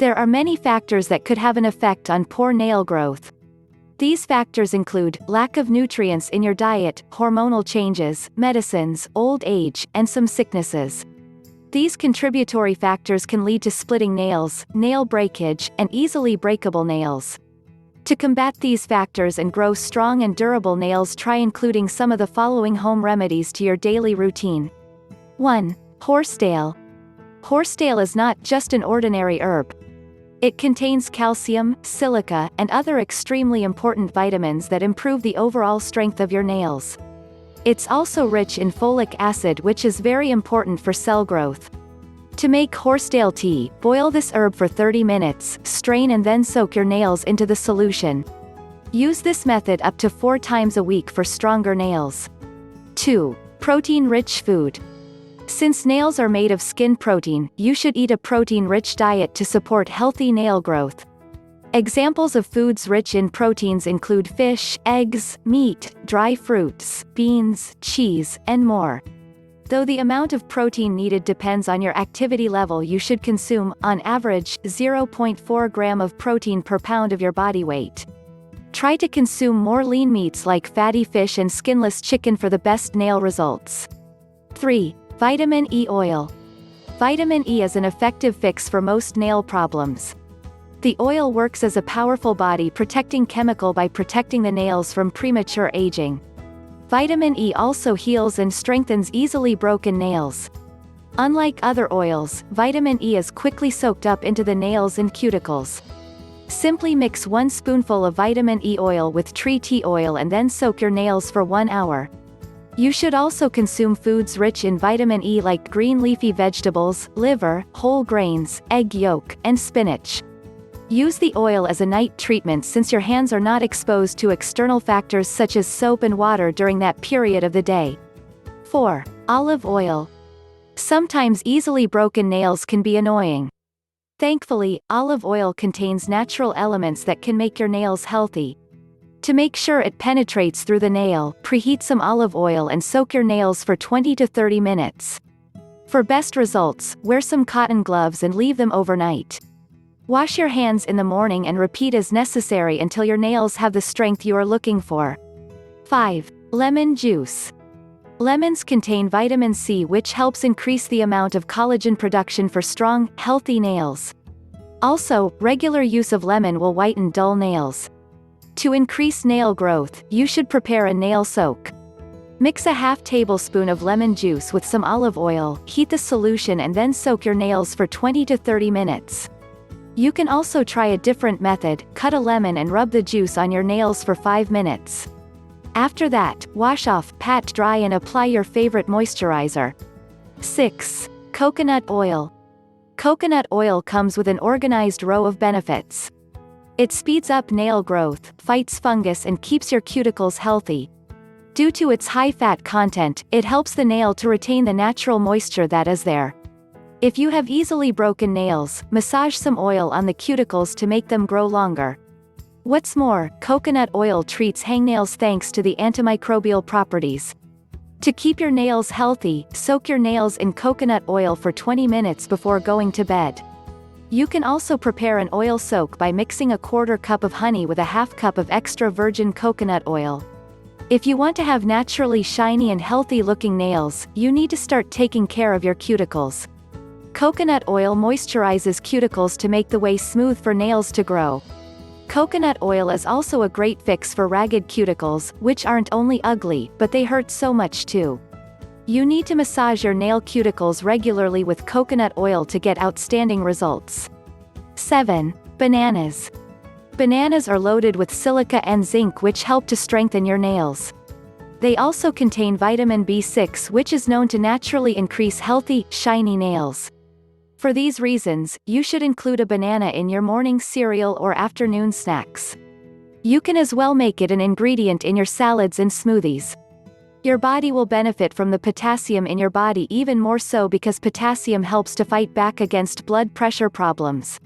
There are many factors that could have an effect on poor nail growth. These factors include lack of nutrients in your diet, hormonal changes, medicines, old age, and some sicknesses. These contributory factors can lead to splitting nails, nail breakage, and easily breakable nails. To combat these factors and grow strong and durable nails, try including some of the following home remedies to your daily routine. 1. Horsetail. Horsetail is not just an ordinary herb. It contains calcium, silica, and other extremely important vitamins that improve the overall strength of your nails. It's also rich in folic acid, which is very important for cell growth. To make horsetail tea, boil this herb for 30 minutes, strain and then soak your nails into the solution. Use this method up to 4 times a week for stronger nails. 2. Protein-rich food. Since nails are made of skin protein, you should eat a protein-rich diet to support healthy nail growth. Examples of foods rich in proteins include fish, eggs, meat, dry fruits, beans, cheese, and more. Though the amount of protein needed depends on your activity level, you should consume, on average, 0.4 gram of protein per pound of your body weight. Try to consume more lean meats like fatty fish and skinless chicken for the best nail results. 3. Vitamin E oil. Vitamin E is an effective fix for most nail problems. The oil works as a powerful body-protecting chemical by protecting the nails from premature aging. Vitamin E also heals and strengthens easily broken nails. Unlike other oils, vitamin E is quickly soaked up into the nails and cuticles. Simply mix 1 spoonful of vitamin E oil with tree tea oil and then soak your nails for 1 hour. You should also consume foods rich in vitamin E like green leafy vegetables, liver, whole grains, egg yolk, and spinach. Use the oil as a night treatment since your hands are not exposed to external factors such as soap and water during that period of the day. 4. Olive oil. Sometimes easily broken nails can be annoying. Thankfully, olive oil contains natural elements that can make your nails healthy. To make sure it penetrates through the nail, preheat some olive oil and soak your nails for 20 to 30 minutes. For best results, wear some cotton gloves and leave them overnight. Wash your hands in the morning and repeat as necessary until your nails have the strength you are looking for. 5. Lemon juice. Lemons contain vitamin C, which helps increase the amount of collagen production for strong, healthy nails. Also, regular use of lemon will whiten dull nails. To increase nail growth, you should prepare a nail soak. Mix a half tablespoon of lemon juice with some olive oil, heat the solution and then soak your nails for 20 to 30 minutes. You can also try a different method, cut a lemon and rub the juice on your nails for 5 minutes. After that, wash off, pat dry and apply your favorite moisturizer. 6. Coconut oil. Coconut oil comes with an organized row of benefits. It speeds up nail growth, fights fungus and keeps your cuticles healthy. Due to its high fat content, it helps the nail to retain the natural moisture that is there. If you have easily broken nails, massage some oil on the cuticles to make them grow longer. What's more, coconut oil treats hangnails thanks to the antimicrobial properties. To keep your nails healthy, soak your nails in coconut oil for 20 minutes before going to bed. You can also prepare an oil soak by mixing a 1/4 cup of honey with a 1/2 cup of extra virgin coconut oil. If you want to have naturally shiny and healthy looking nails, you need to start taking care of your cuticles. Coconut oil moisturizes cuticles to make the way smooth for nails to grow. Coconut oil is also a great fix for ragged cuticles, which aren't only ugly, but they hurt so much too. You need to massage your nail cuticles regularly with coconut oil to get outstanding results. 7. Bananas. Bananas are loaded with silica and zinc, which help to strengthen your nails. They also contain vitamin B6, which is known to naturally increase healthy, shiny nails. For these reasons, you should include a banana in your morning cereal or afternoon snacks. You can as well make it an ingredient in your salads and smoothies. Your body will benefit from the potassium in your body even more so because potassium helps to fight back against blood pressure problems.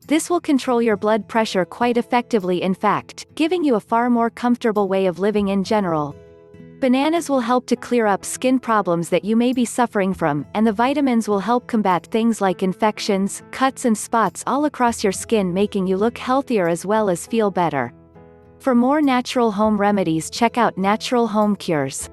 This will control your blood pressure quite effectively, in fact, giving you a far more comfortable way of living in general. Bananas will help to clear up skin problems that you may be suffering from, and the vitamins will help combat things like infections, cuts and spots all across your skin, making you look healthier as well as feel better. For more natural home remedies, check out Natural Home Cures.